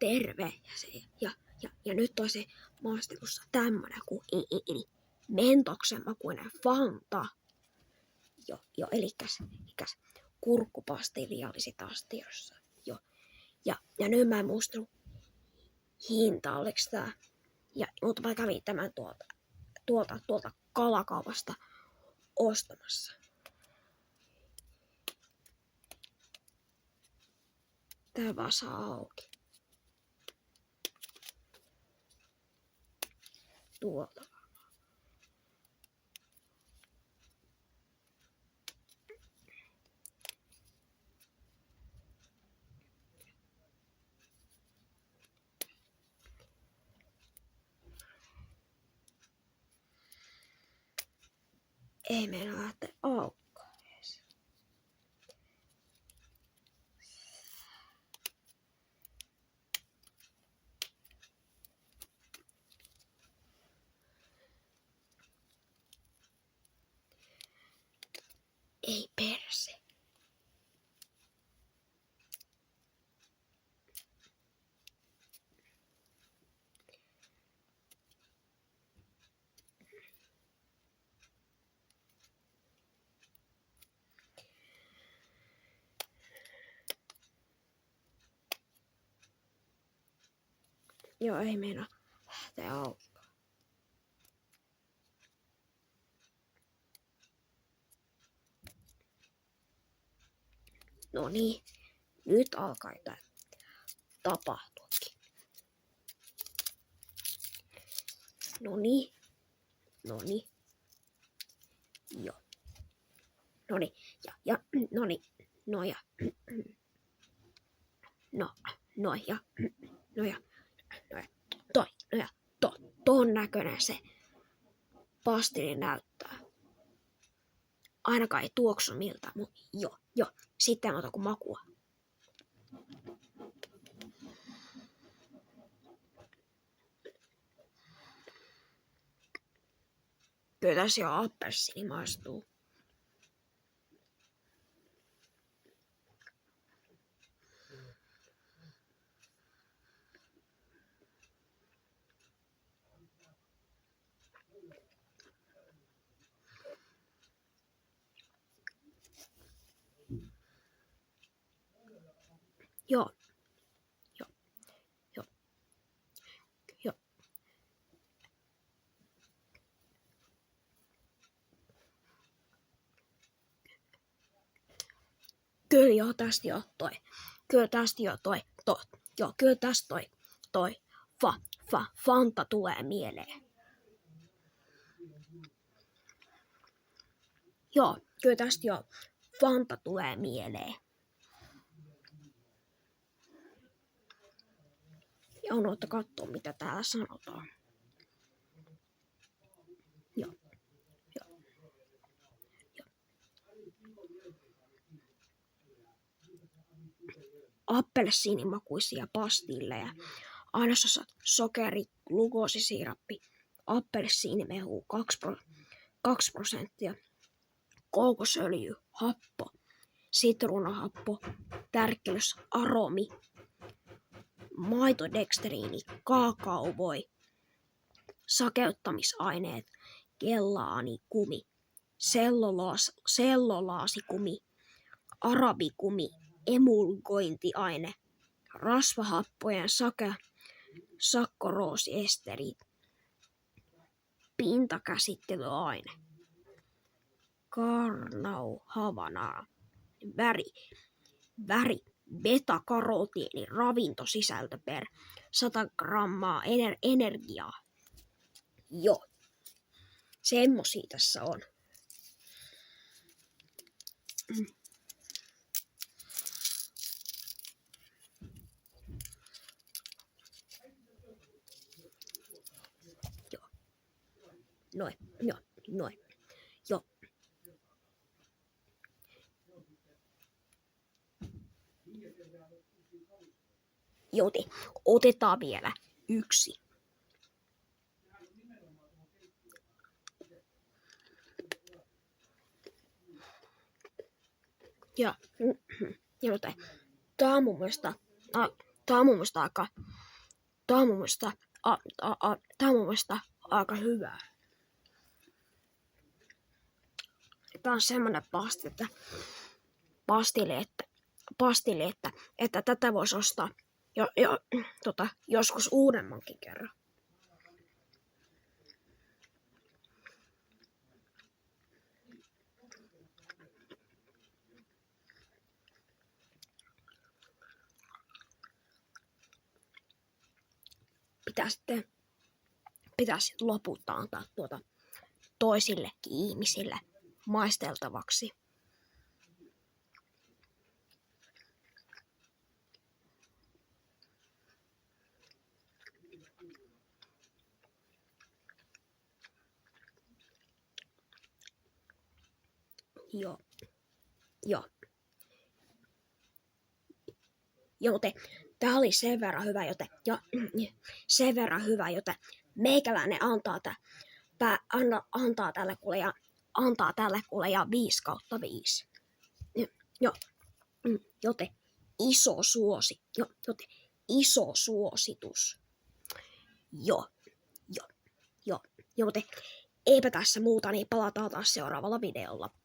terve. Ja nyt on se maastelussa tämmönen kuin mentoksen makuinen Fanta. Elikäs kurkkupastilli olisi taas tiedossa. Ja nyt mä en muistanut hinta, oliks tää. Mutta mä kävin tämän tuolta kalakaupasta ostamassa. Tää vaan saa auki. Tuolta. Ei meinaa lähteä aukkoon edes. Ei perse. Joo, ei meinaa lähteä aukkoon. No niin, nyt alkaa tapahtuakin. No niin. Joo. No niin, no niin. Ton näköinen se pastilli näyttää. Ainakaan ei tuoksu miltä, mutta joo. Sitten ota kun makua. Kyllä tässä jo appelsiini maistuu. Joo. Kyllä joo, tästä jo toi. Kyllä tästä jo toi. Kyllä tästä toi. Fanta tulee mieleen. Joo, kyllä tästä jo Fanta tulee mieleen. Ja unohtaa katsoa, mitä täällä sanotaan. Joo. Appelsiinimakuisia pastilleja. Ainesosa sokeri, glukoosisiirappi, appelsiinimehu 2%, kookosöljy, happo, sitruunahappo, tärkkelys, aromi, maitodextriini, kaakaovoi, sakeuttamisaineet, kellaanikumi, sellolaasikumi, arabikumi, emulgointiaine, rasvahappojen sakkoroosiesterit, pintakäsittelyaine, karnauhavanaa, väri, beta-karotiini, ravintosisältö per 100 grammaa energiaa. Joo, semmosia tässä on. Noin. Joo. Joten otetaan vielä yksi. Ja joten tää on mun mielestä aika tää on mun mielestä, tää on mun mielestä aika hyvää. Tää on semmonen pastille, että tätä voisi ostaa joskus uudemmankin kerran. Pitäisi lopulta antaa toisillekin ihmisille maisteltavaksi. Joo. Joten tää oli sen verran hyvä, joten meikäläinen antaa tälle kuule ja 5/5. Joten iso suositus. Joo. Joten eipä tässä muuta, niin palataan taas seuraavalla videolla.